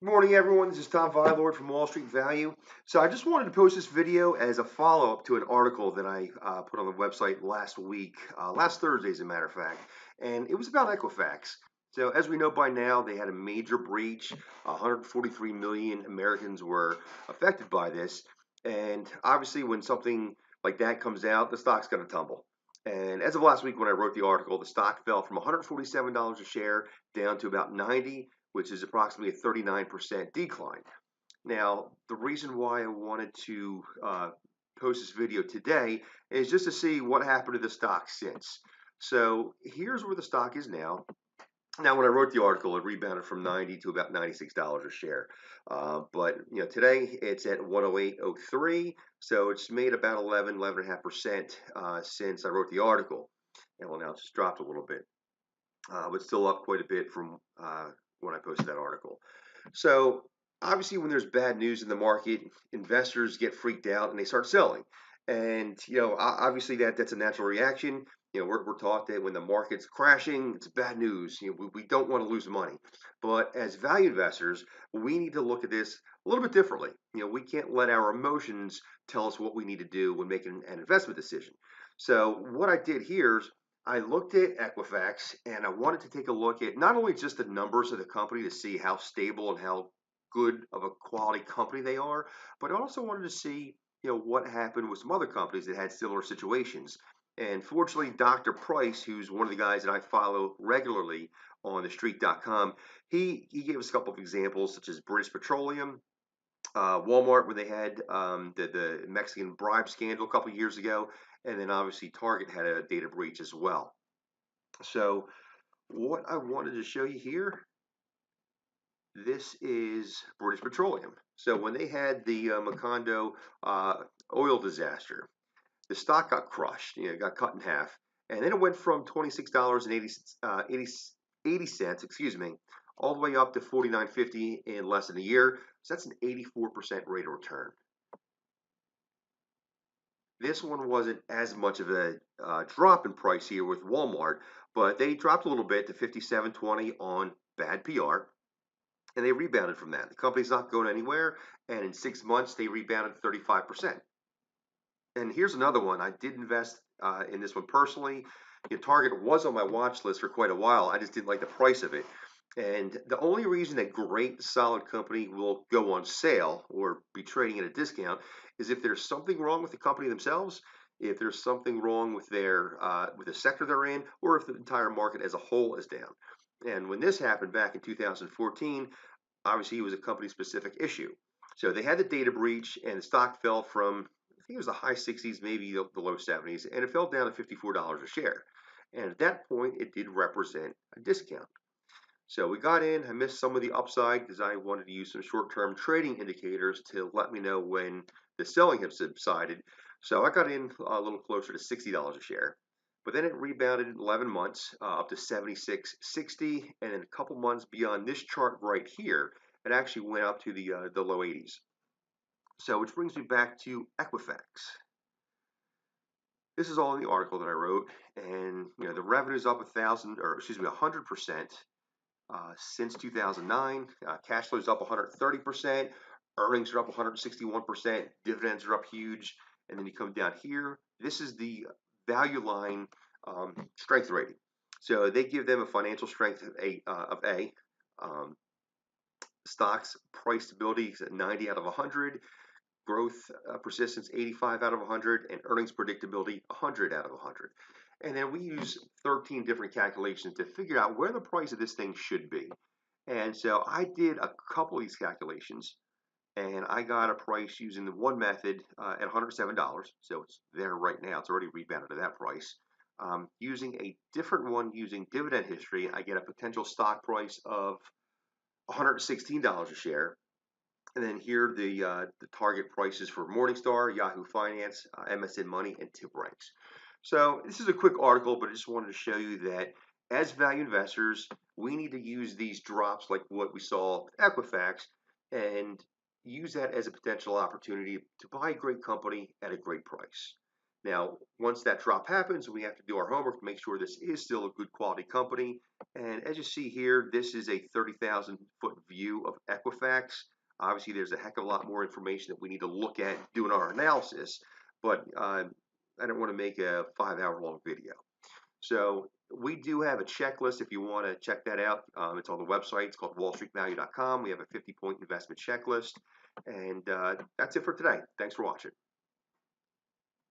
Morning, everyone. This is Tom Vilord from Wall Street Value. So I just wanted to post this video as a follow-up to an article that I put on the website last week, last Thursday, as a matter of fact, and it was about Equifax. So as we know by now, they had a major breach. 143 million Americans were affected by this, and obviously, when something like that comes out, the stock's going to tumble. And as of last week, when I wrote the article, the stock fell from $147 a share down to about 90, which is approximately a 39% decline. Now, the reason why I wanted to post this video today is just to see what happened to the stock since. So here's where the stock is now. Now, when I wrote the article, it rebounded from 90 to about $96 a share. But today it's at 108.03, so it's made about 11.5% since I wrote the article. And well, now it's just dropped a little bit, but still up quite a bit from when I posted that article. So obviously, when there's bad news in the market, investors get freaked out and they start selling. And obviously that's a natural reaction. We're taught that when the market's crashing, it's bad news. We don't want to lose money. But as value investors, we need to look at this a little bit differently. We can't let our emotions tell us what we need to do when making an investment decision. So what I did here is I looked at Equifax and I wanted to take a look at not only just the numbers of the company to see how stable and how good of a quality company they are, but I also wanted to see what happened with some other companies that had similar situations. And fortunately, Dr. Price, who's one of the guys that I follow regularly on thestreet.com, he gave us a couple of examples, such as British Petroleum, Walmart, where they had the Mexican bribe scandal a couple of years ago, and then obviously Target had a data breach as well. So what I wanted to show you here, this is British Petroleum. So when they had the Macondo oil disaster, the stock got crushed, got cut in half, and then it went from $26.80, excuse me, all the way up to $49.50 in less than a year. So that's an 84% rate of return. This one wasn't as much of a drop in price here with Walmart, but they dropped a little bit to 57.20 on bad PR, and they rebounded from that. The company's not going anywhere, and in 6 months they rebounded 35%. And here's another one. I did invest in this one personally. Target was on my watch list for quite a while. I just didn't like the price of it. And the only reason a great solid company will go on sale or be trading at a discount is if there's something wrong with the company themselves, if there's something wrong with with the sector they're in, or if the entire market as a whole is down. And when this happened back in 2014, obviously it was a company specific issue. So they had the data breach and the stock fell from, I think it was the high 60s, maybe the low 70s, and it fell down to $54 a share. And at that point, it did represent a discount. So we got in. I missed some of the upside because I wanted to use some short-term trading indicators to let me know when the selling had subsided. So I got in a little closer to $60 a share. But then it rebounded in 11 months up to 76.60, and in a couple months beyond this chart right here, it actually went up to the low 80s. So which brings me back to Equifax. This is all in the article that I wrote, and the revenue's up 100% since 2009. Cash flow is up 130%. Earnings are up 161%. Dividends are up huge. And then you come down here. This is the value line strength rating. So they give them a financial strength of A. Stocks price stability is at 90 out of 100. Growth persistence 85 out of 100, and earnings predictability 100 out of 100. And then we use 13 different calculations to figure out where the price of this thing should be. And so I did a couple of these calculations, and I got a price using the one method at $107. So it's there right now. It's already rebounded to that price. Using a different one using dividend history, I get a potential stock price of $116 a share. And then here are the target prices for Morningstar, Yahoo Finance, MSN Money, and TipRanks. So this is a quick article, but I just wanted to show you that as value investors, we need to use these drops like what we saw with Equifax and use that as a potential opportunity to buy a great company at a great price. Now, once that drop happens, we have to do our homework to make sure this is still a good quality company. And as you see here, this is a 30,000 foot view of Equifax. Obviously, there's a heck of a lot more information that we need to look at doing our analysis, but I don't want to make a 5 hour long video. So we do have a checklist if you want to check that out. It's on the website. It's called wallstreetvalue.com. We have a 50-point investment checklist. And that's it for today. Thanks for watching.